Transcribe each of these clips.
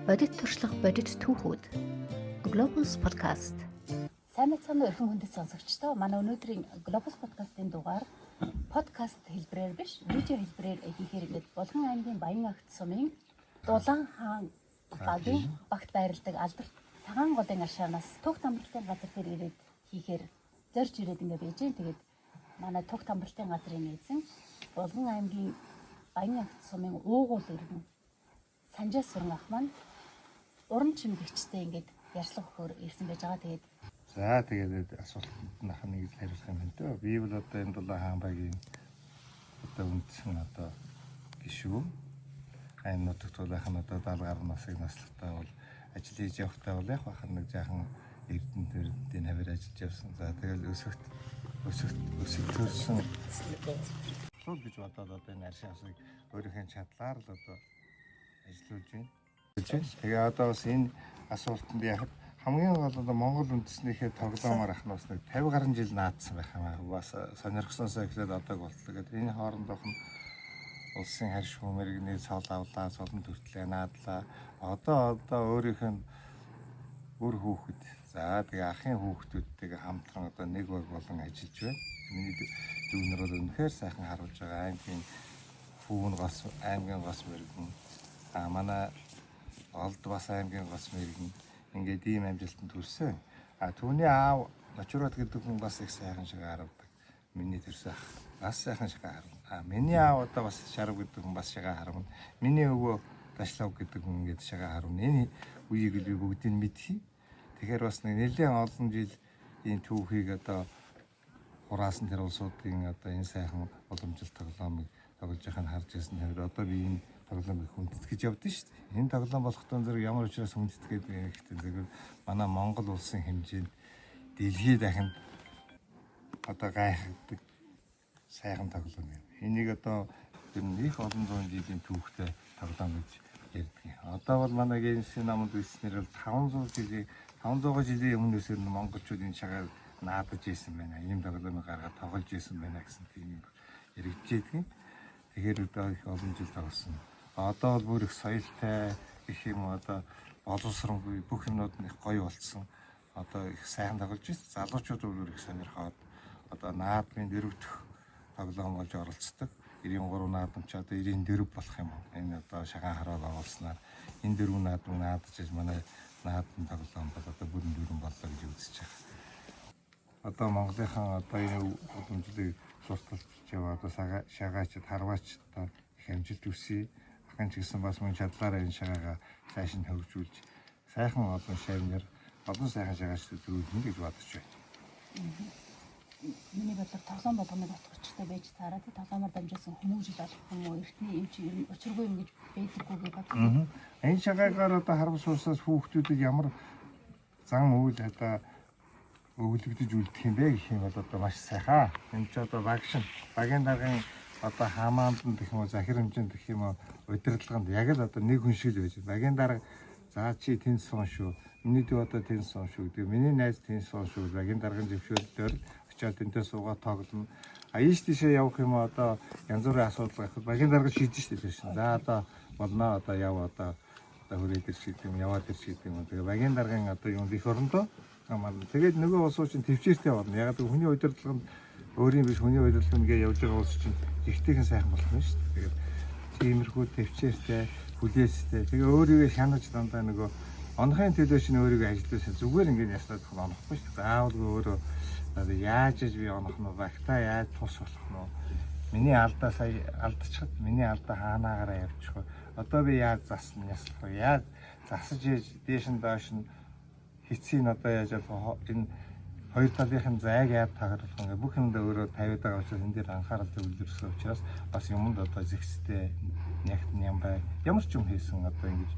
Бодит туршлага бодит түүхүүд. Globus podcast. Сайн мэцхан өрхөн хүндэт сонсогчдоо манай өнөөдрийн Globus podcast-ийн дугаар подкаст хэлбэрээр биш, видео хэлбэрээр хийхээр ингээд Булган аймгийн Баян агт сумын Дулаан хаан багийн багт байрладаг алдар цагаан голын аршаанаас Туг тамбалтын газар дээр ирээд хийхээр зорж ирээд ингээд байж гэн. Тэгээд манай Туг тамбалтын газрын эзэн Булган аймгийн Баян агт сумын уугуул иргэн Санжаас сүрэн ах маань уран чимгэгчтэй ингээд ярьслах өгөхөөр ирсэн байж байгаа. Тэгээд асуултанд нэг л хариулах юм байна дөө. Би бол одоо энэ Дулаан хаан багийн одоо үндсэн одоо гишүүн. Энэ нутагт улахан одоо 70 гаруй насыг наслахтаа бол ажил хийж явахдаа бол яг бахан нэг жаахан эрдэнтийн хавар ажиллаж явсан. За тэгэл өсөг төрсөн л гэж бодоод одоо энэ аршаасыг өөрийнхөө чадлаар л одоо ажиллаж байна. Тэгээ одоо бас энэ асуултанд яг хамгийн гол нь Монгол үндэснийхээ тоглоомоор ах нь бас нэг 50 гаруй жил наадсан байх юм аа. Бас сонирхсноосоо эхлээд одоо болтлоо гэдэг. Энэ хоорондох нь улсын харш хүмүүргний цол авлаа, цолон төртлөө наадлаа. Одоо өөрийнх нь үр хүүхэд. За тэгээ ахын хүүхдүүдтэйгээ хамтран одоо нэг баг болон ажиллаж байна. Миний дүүнэр бол үнэхээр сайхан харуулж байгаа. Аймгийн Фүүн гос аймгийн гос мэргэн. Манай Олд бас аймгийн гос мэргэн. Ингээд ийм амжилтанд хүрсэн. Түүний аав Ночроод гэдэг хүн бас их сайхан шиг харагдаг. Миний төрсөн ах бас сайхан шиг харагна. Миний аав одоо бас Шарав гэдэг хүн бас шагаа харагна. Миний өвөө Дашлав гэдэг хүн ингээд шагаа харагна. Энэ үеийг би бүгдийг мэдхий. Тэгэхээр бас нэг нэлээд олон жил энэ түүхийг одоо хураасан тэр улсуудын одоо энэ сайхан уламжлалт тоглоомыг тоглож байхыг харж ирсэн. Тэгэхээр одоо би энэ тоглоомыг хүндэтгэж явдсан шүү дээ. Энэ тоглоом болохтой зэрэг ямар учраас хүндэтгээд байна гэхдээ зэрэг манай Монгол улсын хэмжээнд дэлхийд дахинд одоо гайхагддаг сайхан тоглоом юм. Энийг одоо тэр их олон зуун жилийн түүхтэй тоглоом гэж ярьдаг. Одоо бол манай генсийн намд үснээр бол 500 жилийн өмнөөс нь монголчууд энэ шагаар наадаж ийсэн байна. Ийм тоглоомыг гаргаад тоглож ийсэн байна гэсэн тийм яригдж байдаг. Тэгэхээр одоо их олон жил тоглосон. Одоо бол бүр их соёлтой гэх юм уу одоо боловсронгүй бүх юмнууд нь их гоё болцсон. Одоо их сайхан тоглож байна. Залуучууд бүр их сонирхоод одоо наадмын дөрөвдөх тоглоом болж оролцдог. 93 наадамч одоо 94 болох юм. Энэ одоо шагаан хараад оруулснаар энэ дөрвөн наадам наадаж манай наадмын тоглоом бол одоо бүрэн дөрвөн боллоо гэж үзэж байгаа. Одоо Монголынхаа одоо энэ уламжлалыг сурталчилж яваа одоо шагаачд харваач та их амжилт хүсье. Ахын ч гэсэн бас мөн чадлаараа энэ шагаагаа цааш нь хөгжүүлж сайхан олон шавнаар олон сайхан шагаачлууд төрүүлнэ гэж бодож байна. Миний бодлоор тоглоом болгоныг утгачлалтай байж цаараа тий тоглоомоор дамжуулсан хүмүүжил болох юм уу? Эртний юм чи ер нь учиргүй юм гэж байдаггүй гэж боддог. Энэ шагаагаар одоо харвас суусаас хүүхдүүдэд ямар зан үйл одоо өвлөгдөж үлдэх юм бэ гэх юм бол одоо маш сайхан. Энэ ч одоо багийн даргын одоо хаамаанд гэх юм уу захир хэмжээнд гэх юм уу удирдлаганд яг л одоо нэг хүн шиг л байж. Багийн дарга за чи тэнс сон шүү. Миний дүү одоо тэнс сон шүү гэдэг. Миний найз тэнс сон шүү. Багийн даргын зөвшөөрлөөр очиод тэнтэй суугаад тоглоно. Ийш тийшээ явах юм уу одоо янз бүрийн асуудал гарах. Багийн дарга шийдэж шүү дээ шин. За одоо болно одоо яв одоо хүрээд ирж гэдэг юм яваад ирж гэдэг юм. Тэгээ багийн даргын одоо юм их орондоо тэгээд нөгөө улсууд чинь төвчээртэй болно. Яг л хүний удирдлаганд өөрийн биш хүний удирдлага нэгээ явж байгаа улс чинь ихтэйхэн сайхан болох нь шүү дээ. Тэгээд тиймэрхүү төвчээртэй, хүлээстэй. Тэгээ өөрийгөө хянаж дандаа нөгөө онохын төлөө чинь өөрийгөө ажилласан зүгээр ингээд ястаад онохгүй шүү дээ. Заавал өөрөө яаж иж би онох нь багтаа яаж тус болох нь. Миний алдаа сая алдчихад миний алдаа хаанаагаараа явчих вэ? Одоо би яаж засна яслах вэ? Яаж засаж ийж дээш нь доош нь хэцийн одоо яаж энэ хоёр талынхын зайг яаж тааруулах вэ? Бүх юмдаа өөрөө тавиад байгаа учраас энэ дээр анхаарал төвлөрсөн учраас бас юмд одоо зэгцтэй нягт юм бай. Ямар ч юм хийсэн одоо ингэж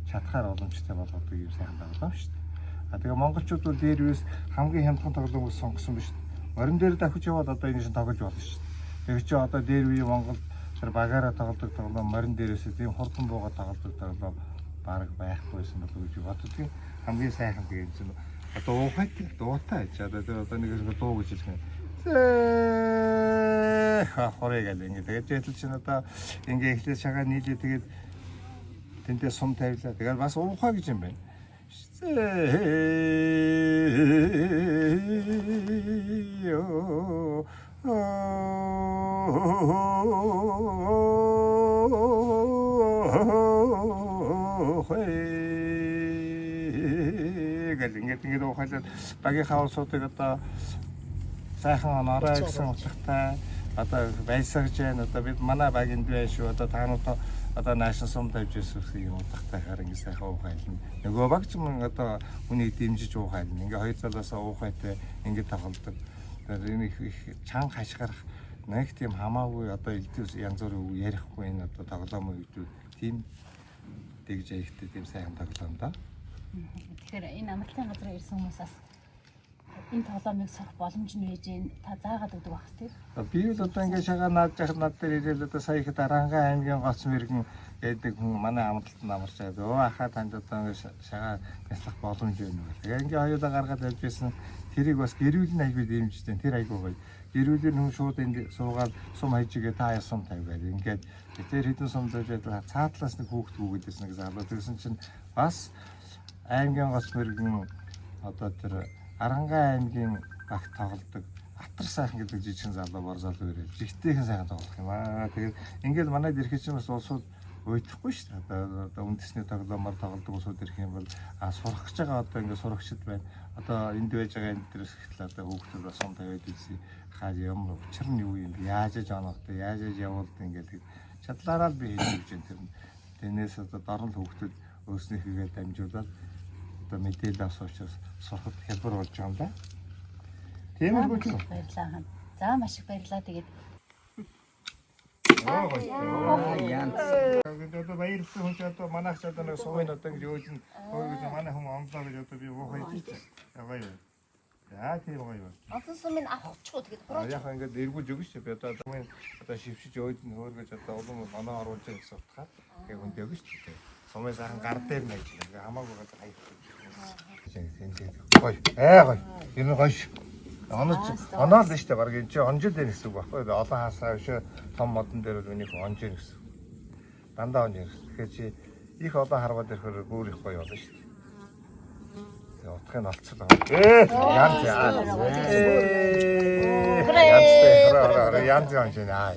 чадхаар боломжтой болгодог юм сайхан тоглоом шүү дээ. Тэгээ монголчууд бол дээр үес хамгийн хямдхан тоглоомыг сонгосон биш. Морин дээр давхиж яваад одоо энэ шин тоглож болно шүү дээ. Тэгээ чи одоо дээр үе Монгол тэр багаараа тоглодог тоглоом морин дээрээс тийм хурдан буугаад тоглодог тоглоом баг байхгүйсэн болов уу гэж боддог. Хамгийн сайхан тэгээд чинь одоо уухайт дуутай ч одоо нэг дуу гэж хэлэх юм. Хорыг гал ингэ тэгээд жишээл чинь одоо ингээ эхлээд шагаа нийлээ тэгээд Тэнтэй сум тавилаа. Тэгээд бас уухаа гэж юм байна. Ингээд ухаалаад багийнхаа улсуудыг одоо сайхан оноорой гэсэн утгатай одоо байсагж байна. Одоо бид манай баг энд байна шүү. Одоо таанууд одоо наашин сум тавьж ирсэн юм утгатай харин ингээд сайхан ухаална. Нөгөө багч мөн одоо үнийг дэмжиж ухаална. Ингээ хоёр залуус ухайтай ингээд тоглодог. Тэгээд энэ их чанга хашгирах нэг тийм хамаагүй одоо элдвс янз бүрийн ярихгүй энэ одоо тоглоом үедүүд тийм тэгж аягтай тийм сайхан тоглоом да. Тэгэхээр энэ амралтын газар ирсэн хүмүүсээс энэ тоглоомыг сурах боломж нь байж гэн та заагаад өгдөг багс тийм. Би бол одоо ингээд шагаа наад жахад над дээр ирээл одоо сая их Дарангай аймгийн гоц мэрэгэн гэдэг хүн манай амралтанд амарч байгаа. Өө ахаа танд одоо ингээд шагаа яслах боломж байна уу. Тэгээ ингээд хоёулаа гаргаад явж байсан тэрийг бас гэрүүл айгүй дэмждэг. Тэр айгүй гоё. Гэрүүлэр хүн шууд энд суугаад сум хайжигээ та сум тавиад ингээд тэр хэдэн сум дэж цаатлаас нэг хүүхд хүүгэдээс нэг залуу тэгсэн чинь бас аймгийн гоц мэрэгэн одоо тэр Арангай аймгийн багт тоглодог Атар сайхан гэдэг жижигхэн залуу бор залуу ирээд жигтэйхэн сайхан тоглох юм аа. Тэгээд ингээд манайд ирэхэд чинь бас улсууд уйдахгүй шүү дээ. Одоо үндэсний тоглоомор тоглодог улсууд ирэх юм бол сурах гэж байгаа одоо ингээд сурагчд байна. Одоо энд байж байгаа энэ дээрс ихтэл одоо хүүхдүүд бас сум тавиад ирсэн. Хаа юм учир нь юу юм яаж яаж оноохтой яаж яаж явуулдаг ингээд чадлаараа л би хийж өгч энэ тэр. Тэрнээс одоо дорн хүүхдүүд өөрснийхээ дамжуулаад одоо мэдээлэл авах учраас сурахад хялбар болж байгаа юм да. Тийм үү? Баярлалаа. За маш их баярлалаа. Тэгээд одоо баярлсан хүн ч одоо манайх ч одоо нэг сувын одоо гэж өөж нь манай хүн онлоо гэж одоо би уухай хийж байгаа юм. Яа тийм гоё юм. олон сумын авахчгүй тэгээд хураач. Яг ингээд эргүүлж өгнө шүү. Би одоо шившиж өөж нь хөөргөж одоо улам оноо оруулж гэсэн утгаар яг хүнд өгнө шүү. Сумын сайхан гар дээр найж ингээ хамаагүй газар хаяг. Гоё. Гоё. Энэ гоё. Оноо л шүү дээ. Бараг энэ чи онжил дээр гэсэн үг байхгүй. Олон хаасаа биш том модон дээр бол үнийг онжил гэсэн. Дандаа онжил. Тэгэхээр чи их олон харваад ирэхээр бүр их гоё болно шүү дээ. Утгыг нь олцсон байна. Янз онжил аа.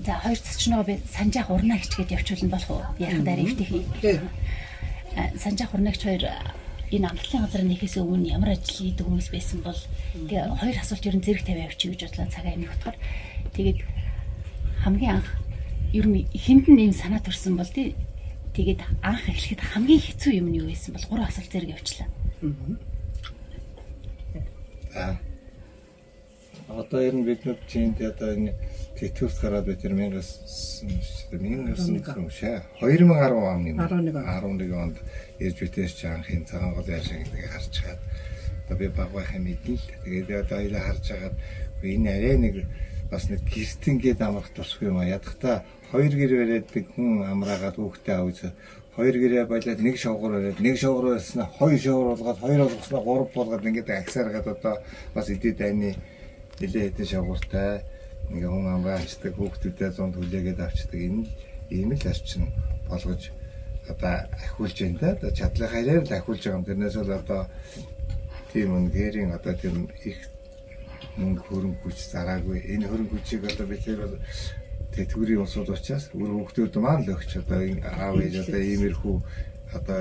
За хоёр цочноо би санжаах урнаа хичгээд явуулна болох уу? Яхан дараа ихтэй. Санжаах урнаагч хоёр энэ амралтын газар нэхээс өмнө ямар ажил хийдэг хүмүүс байсан бол тэгээ хоёр асуулт ер нь зэрэг тавиа явчих гэж бодлоо цагаа амиг утгаар. Тэгээд хамгийн анх ер нь эхэнд нь ийм санаа төрсэн бол тэгээд анх эхлэхэд хамгийн хэцүү юм нь юу байсан бол 3 асуулт зэрэг явууллаа. Одоо ер нь бид нар чинд одоо энэ тэтгэврт гараад бид 2010 оны 11 онд ирж битээс ч анхын цагаан гол яшаа гэдгийг харж чаад одоо би баг байхын мэдэн л тэгээд одоо хоёлаа харж агаад энэ арай нэг бас нэг гэртэнгээд амрах тусгүй юм а ядахта хоёр гэр бариад хүн амраагаад хүүхдээ авч хоёр гэрээ болоод нэг шовгор бариад нэг шовгор байснаа хоёр шовгор болгоод хоёр болгосноо гурав болгоод ингээд агсааргаад одоо бас идэд айны нэлээ хэдэн шовгортай ингээ хүн амраачдаг хүүхдүүдээ зунд хүлээгээд авчдаг энэ ийм л арчин болгож одоо ахиулж байна да. Одоо чадлынхаа яриар л ахиулж байгаа юм. Тэрнээс бол одоо тийм үнгэрийн одоо тэр их мөнгө хөрөнгө хүч зараагүй. Энэ хөрөнгө хүчийг одоо бид тэр бол тэтгэврийн улсууд учраас өөр хүүхдүүд маань л өгч одоо аав ээж одоо иймэрхүү одоо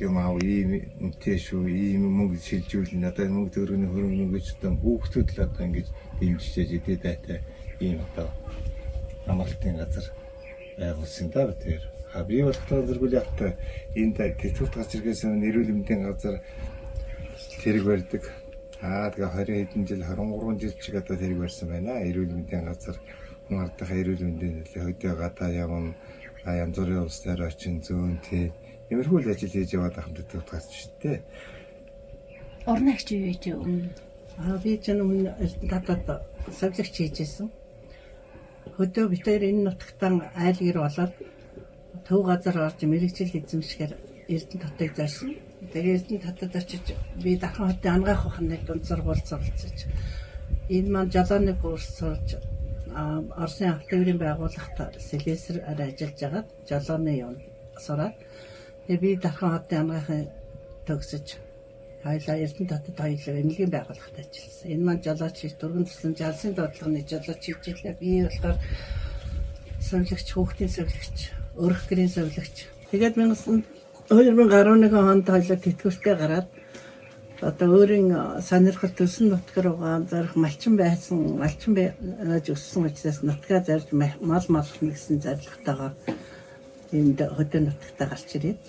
юм аав ийм үнэтэй шүү ийм мөнгө шилжүүлнэ одоо мөнгө төгрөгийн хөрөнгө гэж одоо хүүхдүүд л одоо ингэж дэмжиж идэ дайтай ийм одоо амралтын газар байгуулсан да тэр. Би бол зөвхөн яг энд тэтгэврт гарч иргээс эрүүл мэндийн газар тэрэг барьдаг. Тэгээ 20 хэдэн жил 23 жил чиг одоо тэрэг барьсан байна. Эрүүл мэндийн газар хүн ардынхаа эрүүл мэндийн хөдөө гадаа явна. Янз бүрийн улс төр очин зөөн тий. Иймэрхүү л ажил хийж яваад ахын тэтгэврт гарч штэ. Орногч юу гэж өмнө би ч өмнө татад савлэгч хийжсэн. Хөдөө битээр энэ нутагтан айл гэр болоод төв газар орж мэрэгжил эзэмшгээр Эрдэнэ татыг зарсан. Тэгээ Эрдэнэ татад очиж би дахин хотын ангаах ухааны дунд сургууль суралцаж энэ маань жолооны курс сурж Оросын автоврын байгууллагт селесэр ажиллаж агаад жолооны юм сураад тэгээ би Дархан хотын ангийнхын төгсөж хоёлаа Эрдэнэ хотод хоёулаа эмнэлгийн байгууллагад ажилласан. Энэ маань жолооч хийж дөрвөн төслийн жалсын дуудлагын жолооч хийж ирлээ. Би болохоор сувлагч, хүүхдийн сувлагч, өрх гэрийн сувлагч. Тэгээд 2011 онд хоёлаа тэтгүүртээ гараад одоо өөрийн сонирхол төсөн нутгаар угаан зарах малчин байж өссөн учраас нутгаа зарж мал гэсэн зорилготойгоор энд хөдөө нутагтаа гарч ирээд.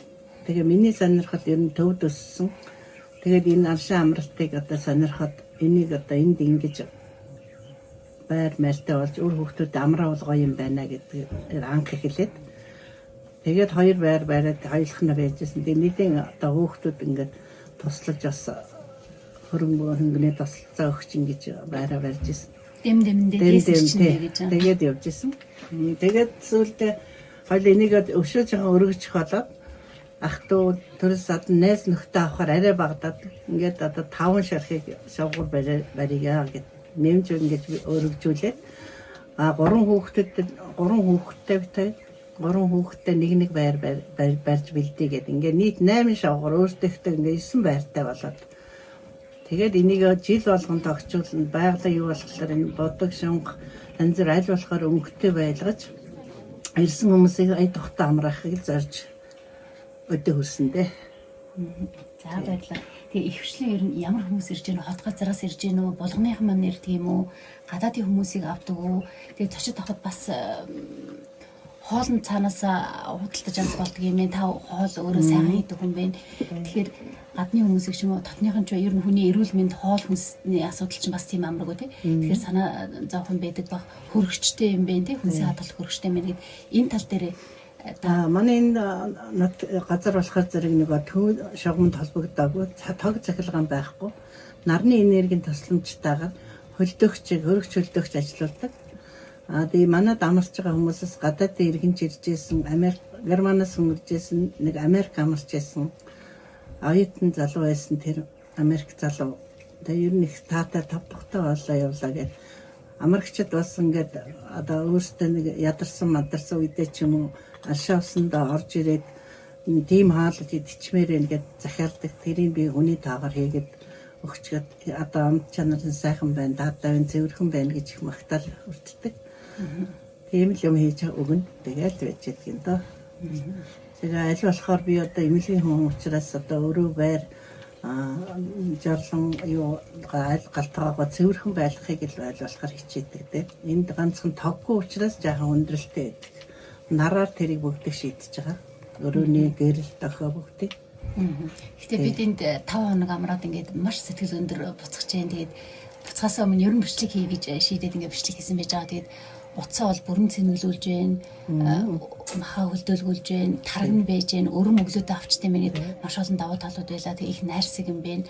Тэгээ миний сонирхол ер нь төвд өссөн. Тэгээд энэ алшаа амралтыг одоо сонирхоод энийг одоо энд ингэж байр мэлтэй болж үр хүүхдүүд амраа бол гоё юм байна гэдэг анх эхлээд. Тэгээд хоёр байр бариад хоёулах нь байжсэн. Тэгээд нэгэн одоо хүүхдүүд ингээд туслаж бас хөрөнгөний туслалцаа өгч ингэж байраа барьж ирсэн. Тэгээд явж ирсэн. Тэгээд сүүлдээ хоёул энийг өшөөж байгаа өргөжих болоод ах トゥ төрөөс адна найз нөхдөд авахаар арай багдаад ингээд одоо 5 шархыг шавгуур барьяа гэд нэмж ингэж өргөжүүлээд 3 хүүхэдтэй нэг байр барьж бэлдээ гэд ингээд нийт 8 шавгуур өөртөөхтэй ингээд 9 байртай болоод тэгээд энийг жил болгон тогтчулна байгалийн юу болохоор энэ бодог шунг янз бүр аль болохоор өнгөтэй байлгаж ирсэн хүмүүсийг ая тухтай амраахыг зорж өдөө хүснэ. За баярлалаа. Тэгээ ихвчлэн ер нь ямар хүмүүс ирж гэнэ, хот газараас ирж гэнэ үү, булганыхан маань ирдэг юм уу, гадаадын хүмүүсийг авдаг уу? Тэгээ зочид авахд бас хоолн цаанаас худалдаж авах болдог юм ээ. Та хоол өөрөө сайхан хийдэг хүн байна. Тэгэхээр гадны хүмүүсийг ч юм уу, дотныхан ч ер нь хүний эрүүл мэнд хоол хүнсний асуудал чинь бас тийм амаргүй тий. Тэгэхээр санаа зовхон байдаг баг хөргөчтэй юм байна тий. Хүнсээ хадгалах хөргөчтэй юм гээд энэ тал дээр манай энэ газар болохоор зэрэг нэг шугамд холбогдоогүй тог цахилгаан байхгүй нарны энергийн тусламжтайгаар хөргөч хөлдөгч ажилладаг. Тэгээ манад амарч байгаа хүмүүсээс гадаадын иргэнч ирж исэн Германаас хөнгөрж исэн нэг Америк амарч исэн оюутан залуу байсан тэр Америк залуу. Тэгээ ер нь их таатай тавтахтай болоо явлаа гэж Америкчууд бас ингээд одоо өөрсдөө нэг ядарсан үедээ ч юм уу алшаасанд орж ирээд тийм хаалт идчихмээр ингээд захиалдаг. Тэрийг би хүний таагаар хийгээд өгчгээд одоо амт чанар нь сайхан байна, даатавын цэвэрхэн байна гэж их магтаал өртдөг. Тийм л юм хийж өгнө. Тэгэл байж байгаа юм доо. Тэгээ аль болохоор би одоо эмнэлгийн хүн учраас одоо өөрөө байр жарлан юу галтгаагаа цэвэрхэн байлгахыг л болохоор хичээдэг дээ. Энд ганцхан тоггүй учраас жаахан өндрөлттэй байдаг. Нараар тэрийг бүгдийг шийдэж байгаа. Өрөөний гэрэл дохоо бүгдийг. Гэтэ бид энд 5 хоног амраад ингээд маш сэтгэл өндөр буцаж जैन. Тэгээд буцахаас өмнө ер нь бичлэг хий гэж шийдээд ингээд бичлэг хийсэн байж байгаа. Тэгээд утсаа бол бүрэн цэнгэлүүлж байна. Махаа хөлдөөлгүүлж байна. Тарган байж байна. Өрөм өглөөдөө авчтай мэнэд маш олон давуу талууд байлаа. Тэгээд их найрсаг юм байна.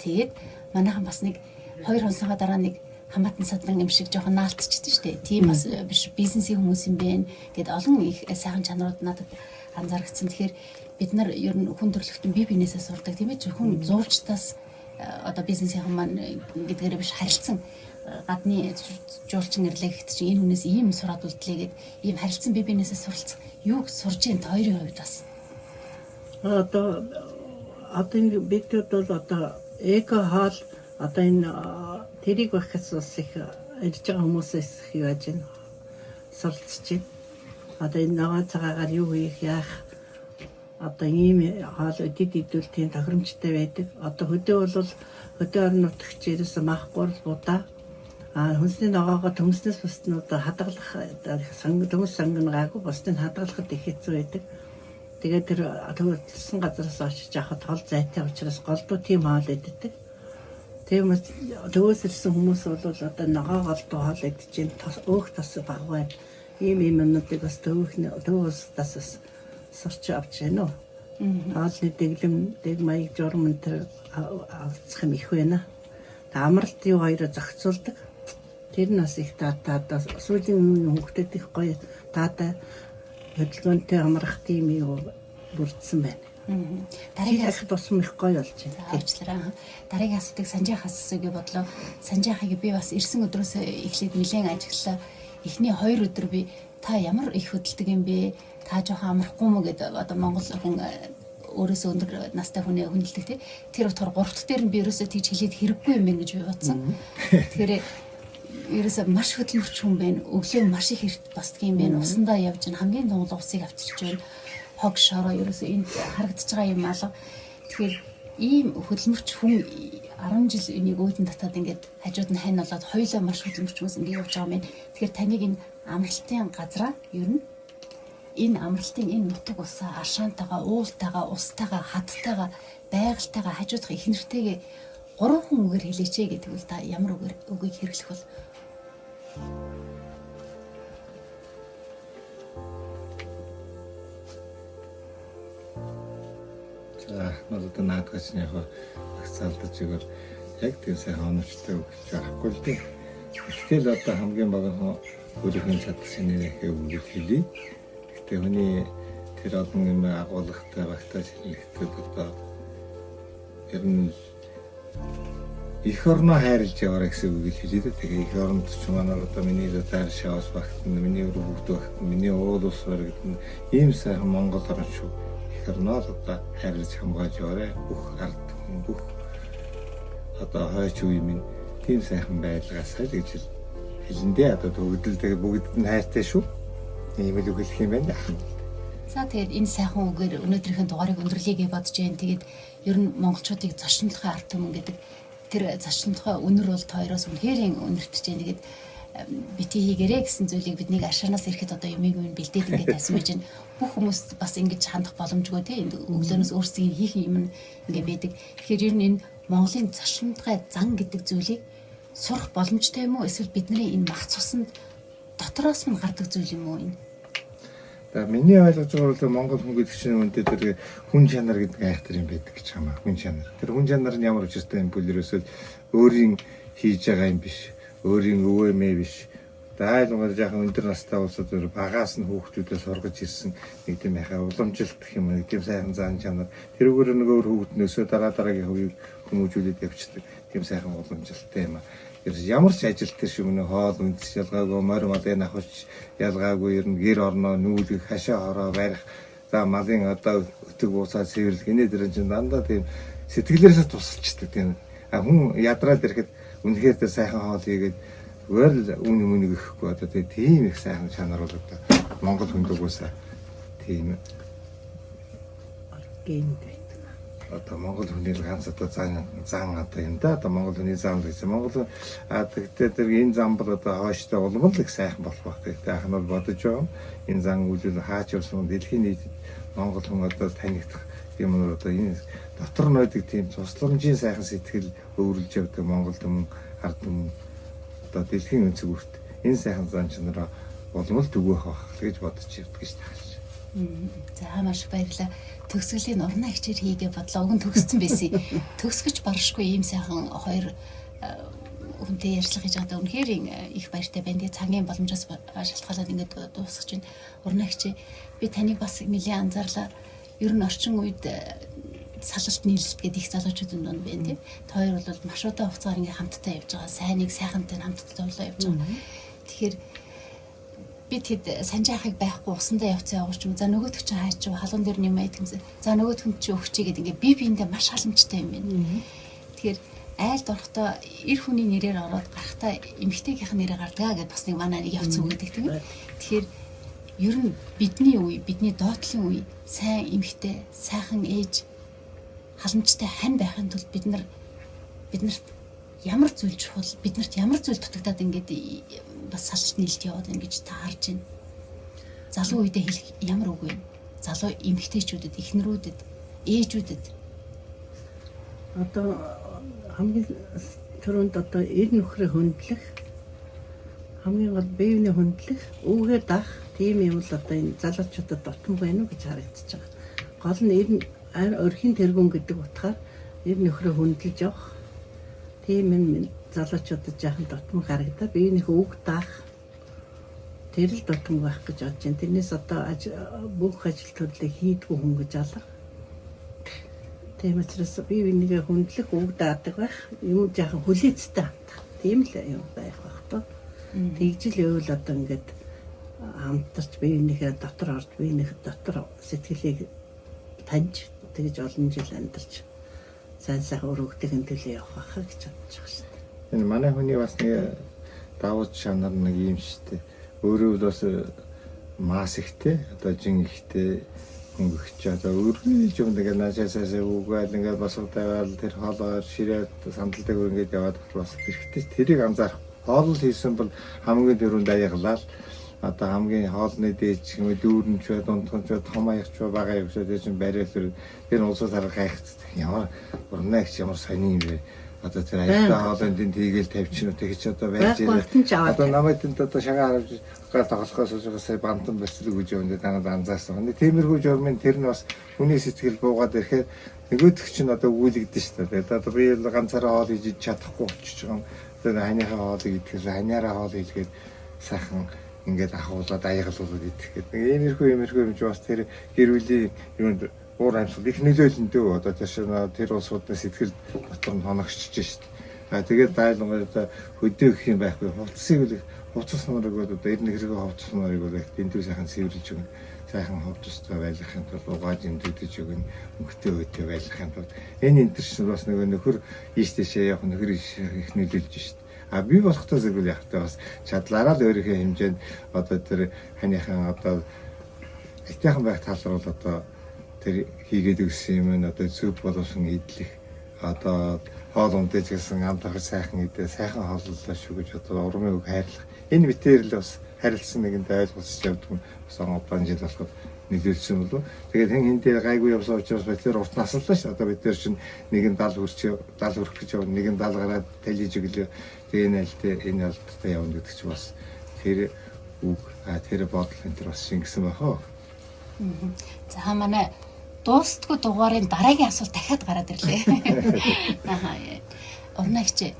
Тэгээд манайхан бас нэг 2 хоносоо дараа нэг хамаатан садлан юм шиг жоохон наалтчихдээ шүү дээ. Тийм бас биш бизнесийн хүмүүс юм байна. Гэт олон их сайхан чанарууд надад анзаарчихсан. Тэгэхээр бид нар ер нь хүн төрөлхтөн бие биенээсээ сурдаг тийм ээ. Зөвхөн зурчтаас одоо бизнесийн хүмүүс маань гэдгээрээ биш харилцсан гадны жуулчин ирлэгт чинь энэ хүнээс ийм сураад үлдлээ гэд ийм харилцсан бие биенээсээ суралцах юуг сурж энэ хоёрын хувьд бас. Одоо энэ бидүүд бол одоо эко хаал одоо энэ тэрийг багхаас бас их ирж байгаа хүмүүсээс юу яаж байна суралцж байна. Одоо энэ наваа цагаагаар юу хийх яах одоо ийм хаал өдөд идвэл тийм тохиромжтой байдаг. Одоо хөдөө бол хөдөө орон нутагч ерөөсөө махгүй будаа хүнсний ногоогоо төмснөөс бусднуудаа хадгалах төмс сангангаагүй бусдыг хадгалахад их хэцүү байдаг. Тэгээд тэр төвлөсөн газараас очиж авахд хол зайтай учраас голдуу тийм хаал иддэг. Тийм төвөөс ирсэн хүмүүс бол одоо ногоо голдуу хаал идэж чинь өөх тос баг байна. Ийм юмнуудыг бас төвөөс бас сурч авч байна уу. Хаалны дэглэм маяг журам энэ авцах юм их байна. Амралт юу хоёроо зохицуулдаг. Тэр нь бас их таатай сүүлийн хүүхдэд их гоё таатай хөдөлгөөнтэй амрах тийм юу бүрдсэн байна. Дараагийн тусам их гоё болж байна. Авчлаараа. Дараагийн асуудыг санжаахаас гэж бодлоо. Санжаахыг би бас ирсэн өдрөөс эхлээд нэлээд ажиглалаа. Эхний 2 өдөр би та ямар их хөдөлдөг юм бэ? Та жоохон амархгүй мө гэдэг одоо Монгол хүн өөрөөсөө өндөр настай хүнээ хүндэлдэг тий. Тэр утгаар гуравт дээр нь би ерөөсөө тэгж хэлээд хэрэггүй юм байна гэж би бодсон. Тэгэхээр ерөөсөө маш хөдөлмөрч хүн байна. Өглөө маш их эрт босдөг юм байна. Усандаа явж ин хамгийн дундал усыг авчирч байна. Хог шороо ерөөсөө энд харагдаж байгаа юм алга. Тэгэхээр ийм хөдөлмөрч хүн 10 жил энийг өөдөн татаад ингээд хажууд нь хань болоод хоёулаа маш хөдөлмөрч хүмүүс ингээд явж байгаа юм байна. Тэгэхээр таныг энэ амралтын газраа ер нь энэ амралтын энэ нутаг усаа аршаантайгаа, уултайгаа, устайгаа, хадтайгаа, байгальтайгаа хажуудах их нэртэйгээ 3 хүн үгээр хэлээч гэдэг үл та ямар үгийг хэрэглэх бол за надад наадгаас нь яг багцаалдаж игээр яг тийм сайхан оновчтой өгч байхгүй л дээ. Гэтэл одоо хамгийн бага нь өөрийнхөө чадсан нэрээ өгөх хэлий. Гэтэ хүний тэр олон юм агуулгатай багтааж хэлэхэд одоо ер нь их орноо хайрлаж яваарай гэсэн үгийг хэлээ дээ. Тэгээ их оронд ч манайд одоо миний зайр шавс багтна, миний өр бүгд багтна, миний уул ус барагдана. Ийм сайхан Монгол орн шүү. Их орноо л одоо хайрлаж хамгаалж яваарай. Бүх ард бүх одоо хойч үе минь тийм сайхан байлгаас л гэж хэлэндээ одоо төгөлдөл бүгд нь хайртай шүү. Ийм л үг хэлэх юм байна. За тэгээд энэ сайхан үгээр өнөөдрийнхээ дугаарыг өндөрлөе гэж бодож байна. Тэгээд ер нь монголчуудыг зочнодлохын ард түмэн гэдэг тэр зочнодлохын үнэр бол тойроос үнэхээр үнэртэж байна. Тэгээд бити хийгэрээ гэсэн зүйлийг биднийг ашаанаас ирэхэд одоо юмыг нь бэлдээд ингээд тавьсан байж байна. Бүх хүмүүс бас ингэж хандах боломжгүй тийм өглөөнөөс өөрсдийн хийх юм ингээд байдаг. Тэгэхээр ер нь энэ Монголын зочнодлогын зан гэдэг зүйлийг сурах боломжтой юм уу? Эсвэл бидний энэ мах цуснд дотроос нь гардаг зүйл юм уу энэ? За миний ойлгож байгаа бол Монгол хүн гэдэг чинь үнэндээ тэр хүн чанар гэдэг айхтар юм байдаг гэж хамаа. Хүн чанар. Тэр хүн чанар нь ямар учиртай юм бол ерөөсөө өөрийн хийж байгаа юм биш. Өөрийн өвөө мэй биш. Дайлгаж яхан өндөр настай улсад багаас нь хүүхдүүдээ сургаж ирсэн нэг тийм яхаа уламжилт гэх юм нэг тийм сайхан зан чанар. Тэрүүгээр нэг өөр хүүхднөөсөө дараагийн хувийг хүмүүжүүлээд явчихдаг. Тийм сайхан уламжилттай юм аа. Ямар ч ажил тэр шүмнэ хоол үндэс ялгаагүй морь малын авахч ялгаагүй ер нь гэр орноо нүүлгэх хашаа хороо барих за малын одоо өтөг буусаа цэвэрлэх энэ дэр чинь дандаа тийм сэтгэлээрээ тусалчдаг тийм хүн ядраад ирэхэд үнэхээр тэр сайхан хоол хийгээд зүгээр л үнийг өгөхгүй одоо тийм их сайхан чанар бол одоо Монгол хүндэгөөсөө тийм гэнтэй одоо Монгол хүний л ганц одоо зан одоо юм да одоо Монгол хүний зан гэсэн Монгол тэгтээ тэр энэ зан бол одоо хооштой улмал их сайхан болох байх гэдэг анх нь бодож байгаа. Энэ зан үйл хаач явсан дэлхийн нийтэд Монгол хүн одоо танигдах юм уу одоо энэ дотор нь байдаг тийм тусламжийн сайхан сэтгэл өвөрлж явдаг Монгол түмэн ард түмэн одоо дэлхийн өнцөг үрт энэ сайхан зан чанараа улмал төгөөх байх гэж бодож явдаг гэж тааш. За маш баярлалаа. Төгсгөлийн урнаа хичээр хийгээ бодлоо. Уг нь төгссөн байсан. Төгсгөж баршгүй ийм сайхан хоёр хүнтэй ярьцлага хийж байгаа үнэхээр их баяртай байна. Тэгээ цагийн боломжоос шалтгаалаад ингээд дуусгаж байна. Урнаа хичээ би таныг бас нэлээд анзаарлаа. Ер нь орчин үед салалт нийлэлт гэдэг их залуучууд байна тийм. Та хоёр бол маш удаан хугацаар ингээд хамтдаа явж байгаа. Сайныг сайхантай хамтдаа тоглоо явж байгаа. Тэгэхээр би тэд санжаахыг байхгүй усандаа явцсан явууч юм. За нөгөөдг чинь хайч халуун дээр нэмээд юмсан. За нөгөөдг хүн чинь өгчээ гэдэг ингээ би биэндээ маш халамжтай юм байна. Тэгэхээр айлд орохдоо эр хүний нэрээр ороод гарахтаа эмэгтэйгийнх нь нэрээр гардгаа гэдээ бас нэг манай нэг явцсан гэдэг тийм. Тэгэхээр ер нь бидний үе, бидний доотлын үе сайн эмэгтэй, сайхан ээж халамжтай хань байхын тулд бид нарт ямар зүйл чухал, биднэрт ямар зүйл дутагдаад ингээд бас салж нийлт яваад байна гэж та харж байна. Залуу үедээ хэлэх ямар үг вэ? Залуу эмэгтэйчүүдэд, эхнэрүүдэд, ээжүүдэд одоо хамгийн түрүүнд одоо эр нөхрөө хөндлөх хамгийн гол биений хөндлөх өвгөө дах тийм юм л одоо энэ залуучуудад дутмаг байна уу гэж харагдаж байгаа. Гол нь эр өрхийн тэргүүн гэдэг утгаар эр нөхрөө хөндлөж явах тийм юм залуучуудад жаахан дутмаг харагдаа биенийхээ үг даах тэр л дутмаг байх гэж бодож байна. Тэрнээс одоо бүх ажил төрлийг хийдгүү хүн гэж алга. Тийм учраас биенийхээ хөндлөх үг даадаг байх юм жаахан хүлээцтэй хандах. Тийм л юм байх байх тоо. Тэгжил явал одоо ингээд хамтарч биенийхээ дотор орж биенийхээ дотор сэтгэлийг таньж тэгж олон жил амьдарч сайн сайхан өрөвдөхин төлөө явах хаа гэж бодож байгаа шүү дээ. Энэ манай хүний бас нэг давуу чанар нэг юм шүү дээ. Өөрөө бас мас ихтэй, одоо жин ихтэй өнгөч одоо өргөж юм нэг наашаасаа үгээл ингээд босгодавал тэр хоолоор ширээд сандалдаг ингээд яваад бас хэрэгтэй. Тэрийг анзаарах. Хоол хийсэн бол хамгийн дөрөнд аяглал одоо хамгийн хоолны дээж юм дүүрнч бай дундхонч том аягч бага аягч дэж бариал тэр улсаас харах хайхт ямар урнаагч ямар сони юм бэ. Одоо тэр аятай хоолны дэнд хийгээл тавьчихна тэгэж одоо байж одоо намайд энэ одоо шагаа харж гал тоглохоос сая бантан бэлсэлэг гэж юм даа анзаарсан. Тиймэрхүү журмын тэр нь бас хүний сэтгэл буугаад ирэхээр нөгөөдөх чинь одоо өгүүлэгдэн шүү дээ. Одоо би ганцаараа хоол хийж чадахгүй болчих юм. Тэр ханийхаа хоолыг идэхээс ханаараа хоол хийлгээд сайхан ингээд ахуулаад аягалуулаад идэх гэдэг. Иймэрхүү юм чи бас тэр гэр бүлийн юунд уур амьсгал их нөлөөлөндөө одоо тэр улсуудын сэтгэл дотор нь хоногчж шít. Тэгээд дайлангууд одоо хөдөө гэх юм байхгүй. Хувцас нарыг одоо 91 хэрэг хувцас нарыг бол их дэндүү сайхан цэвэрлж өгнө. Сайхан хувцастай байлгахын тулд угааж эндүүдэж өгнө. Өнгөтэй өйтэй байлгахын тулд энэ интершн бас нөгөө нөхөр ийш тийшээ явах нөхөр их нөлөөлж шít. А би болохтой зэрэг явахтай бас чадлаараа л өөрийнхөө хэмжээнд одоо тэр ханийхан одоо айтайхан байх тал бол одоо тэр хийгээд өгсөн юм нь одоо зөв боловсон идэлх одоо хоол ундаж гэсэн амтах сайхан идэ сайхан хооллолоо шүү гэж одоо урмын үг хайрлах энэ битээр л бас харилцсан нэгэнд ойлгуулж явдаг бас онцгой жил болоход нөлөөлсөн болов. Тэгээд хин дээр гайгүй явсан учраас бид урт наслаа ш. Одоо бид нар чинь нэгэн 70 хүрэх гэж явна, нэгэн 70 гараад талиж өглөө. Тэгээ энэ алдтай явна гэдэг чинь бас тэр үг тэр бодол энэ төр бас шингэсэн бахаа. За манай дуустгүй дугаарын дараагийн асуулт дахиад гараад ирлээ. Орнагч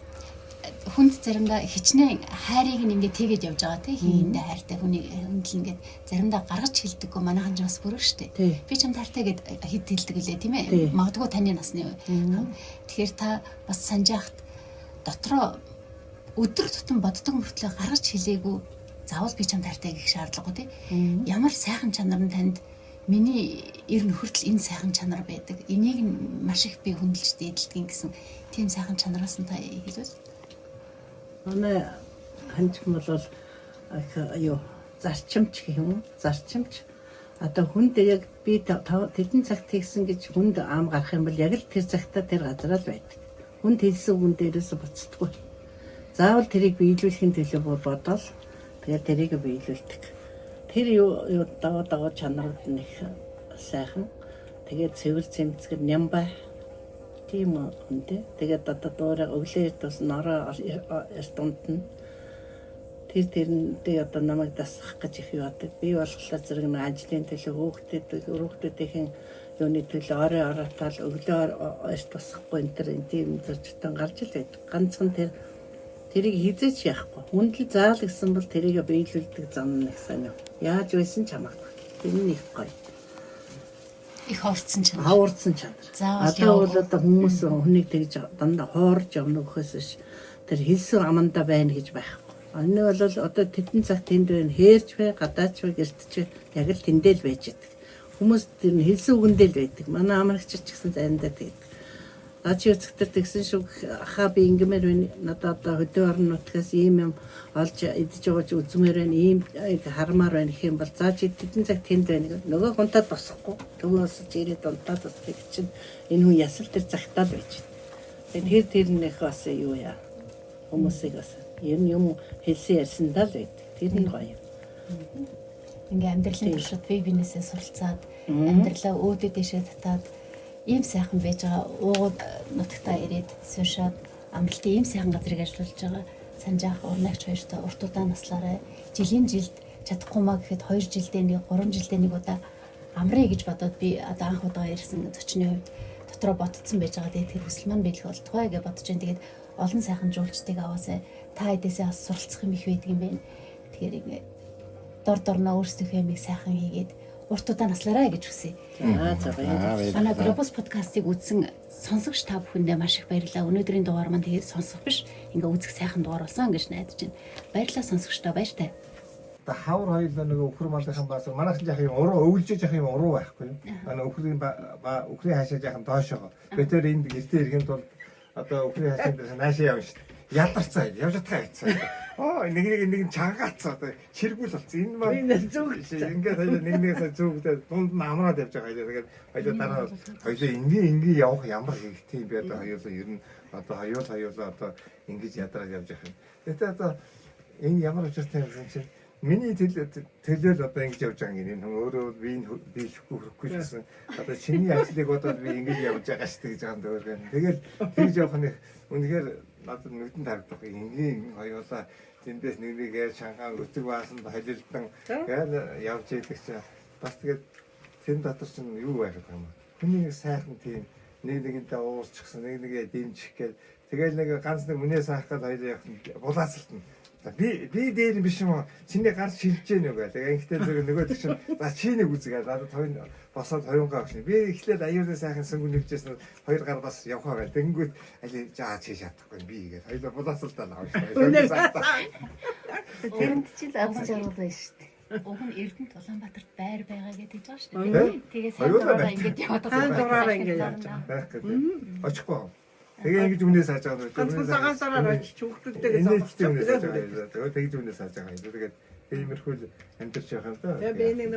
хүнд заримдаа хичнээн хайрыг ингээд тэгээд явж байгаа тий хийндээ хайртай хүний хүндэл ингээд заримдаа гаргаж хэлдэггүй манайхан ч бас бүрэн штэ. Би ч юм хайртай гэд хэд хэлдэг үлээ тийм ээ. Магадгүй таны насны үе. Тэгэхээр та бас санджаахт дотроо өдөр тутам боддог мөртлөө гаргаж хэлээгүй заавал би ч юм хайртай гэх шаардлагагүй тий. Ямар сайхан чанар нь танд миний ер нь хүртэл энэ сайхан чанар байдаг. Энийг маш их би хүндэлж дээдэлдэг гэсэн тийм сайхан чанараас нь та хэлвэл манай ханчм бол юу зарчимч гэх юм уу? Зарчимч одоо хүнд яг би тэдэн цагт хийсэн гэж хүнд аам гарах юм бол яг л тэр цагтаа тэр газараа л байдаг. Хүнд хэлсэн хүн дээрээс буцдаггүй. Заавал тэрийг биелүүлэхийн төлөө бүр бодоол тэгээд тэрийг биелүүлдэг. Тэр юу даваа чанарууд нь их сайхан. Тэгээд цэвэр цэмцгэр нямбай тийм үнтэй. Тэгээд одоо дуурай өглөө тус нороо эртунд нь тэр одоо намайг дасгах гэж их явдаг. Би болохоор зэрэг нэг ажлын төлөө хүүхдүүдийн юуны төлөө ороотаал өглөө эрт босохгүй энэ тийм зөрчилтөнд гарч ил байдаг. Ганцхан тэрийг хизээч яахгүй. Хүндэл заал гэсэн бол тэрийг биелүүлдэг зам нэг сайн. Яаж байсан ч хамаагүй. Тэр нь их гоё. их хаварцсан чанар. Хаварцсан чанар. Одоо бол одоо хүмүүс хүнийг тэгж дандаа хоорж явна гэхээс биш. Тэр хэлсэн аманда байна гэж байхгүй. Энэ бол одоо тэдэн цаг тэнд байна. Хээрч бай, гадаач бай, гэртч яг л тэндэл байж байдаг. Хүмүүс тэр хэлсэн үгэндэл байдаг. Манай амрагч ч гэсэн заримдаа тэгээд. Ачи өцгтэр тэгсэн шүү хаа би ингэмээр байна. Надад одоо хөдөө орон нутгаас ийм юм олж идэж байгаа ч үзмээр байна. Ийм хармаар байна гэх юм бол зааж тэдэн цаг тэнд байна. Нөгөө хунтад босохгүй. Төвөөс ирээд унтаад босчих чинь энэ хүн ясал тэр цагтаа л байж байна. Тэгэхээр тэр нөх бас юу яа. Хүмүүсийг бас юм хэлсэн ярьсандаа л байдаг. Тэр нь гоё. Ингээ амьдралын туршид бие биенээсээ суралцаад амьдралаа өөдөө дэшээ татаад ийм сайхан байж байгаа уугууд нутагтаа ирээд суушаад амралтын ийм сайхан газрыг ажиллуулж байгаа санжаах урнагч хоёртой урт удаан наслаарай. Жилийн жилд чадахгүй маа гэхэд 2 жилдээ нэг 3 жилдээ нэг удаа амраа гэж бодоод би одоо анх удаа ирсэн зочны хувьд дотроо ботцсон байж байгаа. Тэгээд тэр хүсэл маань биелэх болтугай гэж бодож байна. Тэгээд олон сайхан жуулчдыг аваасаа та хэдээсээ бас суралцах юм их байдаг юм байна. Тэгэхээр ингээ дорноо өөрсдийнхөө юмыг сайхан хийгээд урт удаан наслаарай гэж хүсье. За баярлалаа. Манай Globus подкастыг үзсэн сонсогч та бүхэндээ маш их баярлалаа. Өнөөдрийн дугаар маань тэгээд сонсох биш, ингээ үзэх сайхан дугаар болсон гэж найдаж байна. Баярлалаа сонсогчдоо баяртай. одоо хавар хоёулаа нөгөө өхөр малынхан бас манайхан жах юм уруу өвлж жах юм уруу байхгүй юу? Манай өхрийн өхрийн хаашаа жахан доошоо. Бэтэр энд гэртээ ирэхэд бол одоо өхрийн хаашаа дээрээс наашаа явна шүү дээ. Ядарцаа явж чадхаа хэцүү. Оо нэг чангаацаа одоо чиргүүл болсон. Энэ маа ингээд нэгнээс зүгдээ дунд нь амраад явж байгаа. Тэгээд хоёул дараа хоёул ингийн явах ямар хэрэгтэй бэ одоо хоёул ер нь одоо хоёул одоо ингэж ядраад явж байгаа юм. Гэтэ одоо энэ ямар учиртай юм чинь миний төлөөл одоо ингэж явж байгаа юм. Энэ өөрөө би хөрөхгүй гэсэн. Одоо чиний ажлыг бодоод би ингэж явж байгаа шүү гэж байгаа юм дөрөв. Тэгэл тэгж явах нь үнэхээр надад нүдэн тарагдах. Ингийн хоёулаа тэндээс нэгнийгээр шангаан өтөг баасанд холилдсон гээл явж идэг чинь бас тэгээд тэн дотор чинь юу байх юм бэ? Хүний сайхан тийм нэгнийгэнтэй уурчихсан нэгээ дэмжих гээл тэгэл нэг ганц нэг үнээ саах гал хоёул явах булаацалтна. Би дээр биш юм. Чиний гар шилжиж гэнэ үгүй. Тэгээ инхтэй зөв нөгөөд чинь за чи нэг үзгээ. Надад хоёр босоод хоёргаа өгч. Би эхлээд аюулын сайхан сүнг нэгжсэн хоёр гар бас явхаа гал. Тэнгүүд али жаа чи шатахгүй би гээд хоёул булаацалтаа навш. Тэрэнд чи лавч явуулна шүү дээ. Уг нь Эрдэнэт Улаанбаатарт байр байгаа гэдэг байгаа шүү дээ. Тэгээ сайн дураараа ингэж яваад байгаа. Сайн дураараа ингэж явж байгаа. Байх гэдэг. Очихгүй. Тэгээ ингэж үнээс хааж байгаа нь. Ганцхан цагаасаар очиж хүүхдүүдтэйгээ зогсчихсон. Тэгээ тэгж үнээс хааж байгаа юм. Тэгээд иймэрхүү амьдарч байгаа юм да. Тэгээ би нэг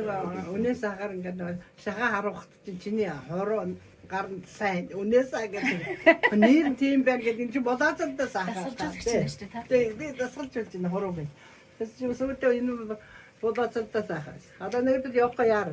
үнээс агаар ингээд шагаа харуулхад чиний хороо гарнд сайн үнээс аа гэдэг. Нэр тийм байна гэдэг чи болоозолдоо сахаа. Тэгээ дасгалж болж байна хороо байна. Тэс чи өсөөдөө энэ болоозолдоо сахаа. Одоо нэгдэл явах яар.